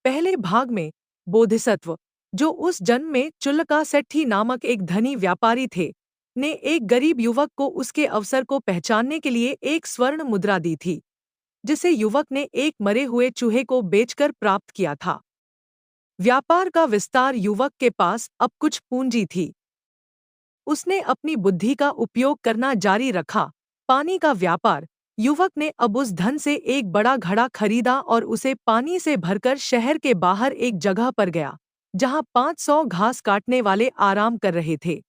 पहले भाग में बोधिसत्व, जो उस जन्म में चुल्लका सेट्ठी नामक एक धनी व्यापारी थे, ने एक गरीब युवक को उसके अवसर को पहचानने के लिए एक स्वर्ण मुद्रा दी थी, जिसे युवक ने एक मरे हुए चूहे को बेचकर प्राप्त किया था। व्यापार का विस्तार, युवक के पास अब कुछ पूंजी थी। उसने अपनी बुद्धि का उपयोग करना जारी रखा। पानी का व्यापार, युवक ने अब उस धन से एक बड़ा घड़ा खरीदा और उसे पानी से भरकर शहर के बाहर एक जगह पर गया, जहां 500 घास काटने वाले आराम कर रहे थे।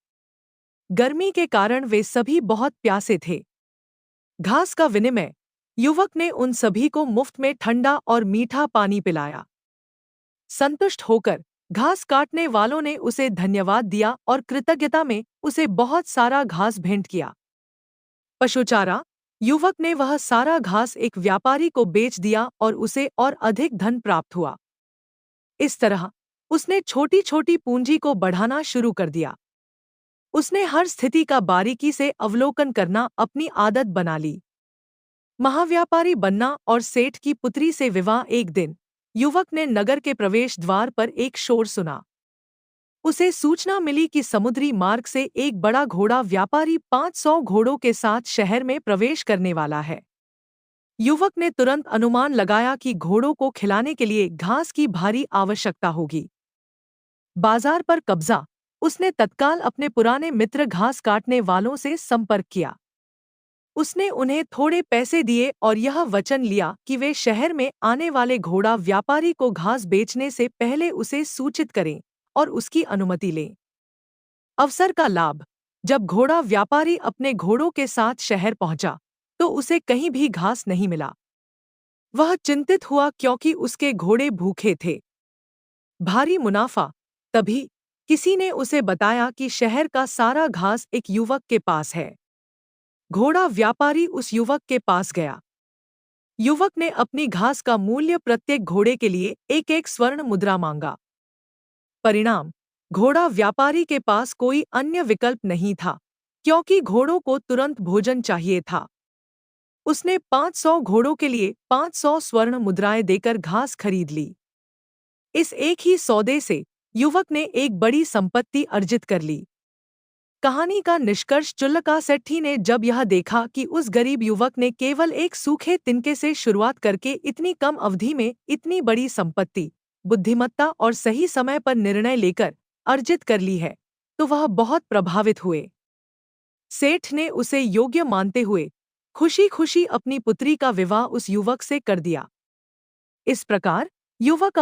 गर्मी के कारण वे सभी बहुत प्यासे थे। घास का विनिमय, युवक ने उन सभी को मुफ्त में ठंडा और मीठा पानी पिलाया। संतुष्ट होकर घास काटने वालों ने उसे धन्यवाद दिया और कृतज्ञता में उसे बहुत सारा घास भेंट किया। पशुचारा, युवक ने वह सारा घास एक व्यापारी को बेच दिया और उसे और अधिक धन प्राप्त हुआ। इस तरह उसने छोटी छोटी पूंजी को बढ़ाना शुरू कर दिया। उसने हर स्थिति का बारीकी से अवलोकन करना अपनी आदत बना ली। महाव्यापारी बनना और सेठ की पुत्री से विवाह। एक दिन युवक ने नगर के प्रवेश द्वार पर एक शोर सुना। उसे सूचना मिली कि समुद्री मार्ग से एक बड़ा घोड़ा व्यापारी 500 घोड़ों के साथ शहर में प्रवेश करने वाला है। युवक ने तुरंत अनुमान लगाया कि घोड़ों को खिलाने के लिए घास की भारी आवश्यकता होगी। बाजार पर कब्जा, उसने तत्काल अपने पुराने मित्र घास काटने वालों से संपर्क किया। उसने उन्हें थोड़े पैसे दिए और यह वचन लिया कि वे शहर में आने वाले घोड़ा व्यापारी को घास बेचने से पहले उसे सूचित करें और उसकी अनुमति लें। अवसर का लाभ, जब घोड़ा व्यापारी अपने घोड़ों के साथ शहर पहुंचा, तो उसे कहीं भी घास नहीं मिला। वह चिंतित हुआ क्योंकि उसके घोड़े भूखे थे। भारी मुनाफा, तभी किसी ने उसे बताया कि शहर का सारा घास एक युवक के पास है। घोड़ा व्यापारी उस युवक के पास गया। युवक ने अपनी घास का मूल्य प्रत्येक घोड़े के लिए एक एक स्वर्ण मुद्रा मांगा। परिणाम, घोड़ा व्यापारी के पास कोई अन्य विकल्प नहीं था, क्योंकि घोड़ों को तुरंत भोजन चाहिए था। उसने 500 घोड़ों के लिए 500 स्वर्ण मुद्राएं देकर घास खरीद ली। इस एक ही सौदे से युवक ने एक बड़ी संपत्ति अर्जित कर ली। कहानी का निष्कर्ष, चुल्लका सेट्ठी ने जब यह देखा कि उस गरीब युवक ने केवल एक सूखे तिनके से शुरुआत करके इतनी कम अवधि में इतनी बड़ी संपत्ति, बुद्धिमत्ता और सही समय पर निर्णय लेकर अर्जित कर ली है, तो वह बहुत प्रभावित हुए। सेठ ने उसे योग्य मानते हुए खुशी खुशी अपनी पुत्री का विवाह उस युवक से कर दिया। इस प्रकार युवक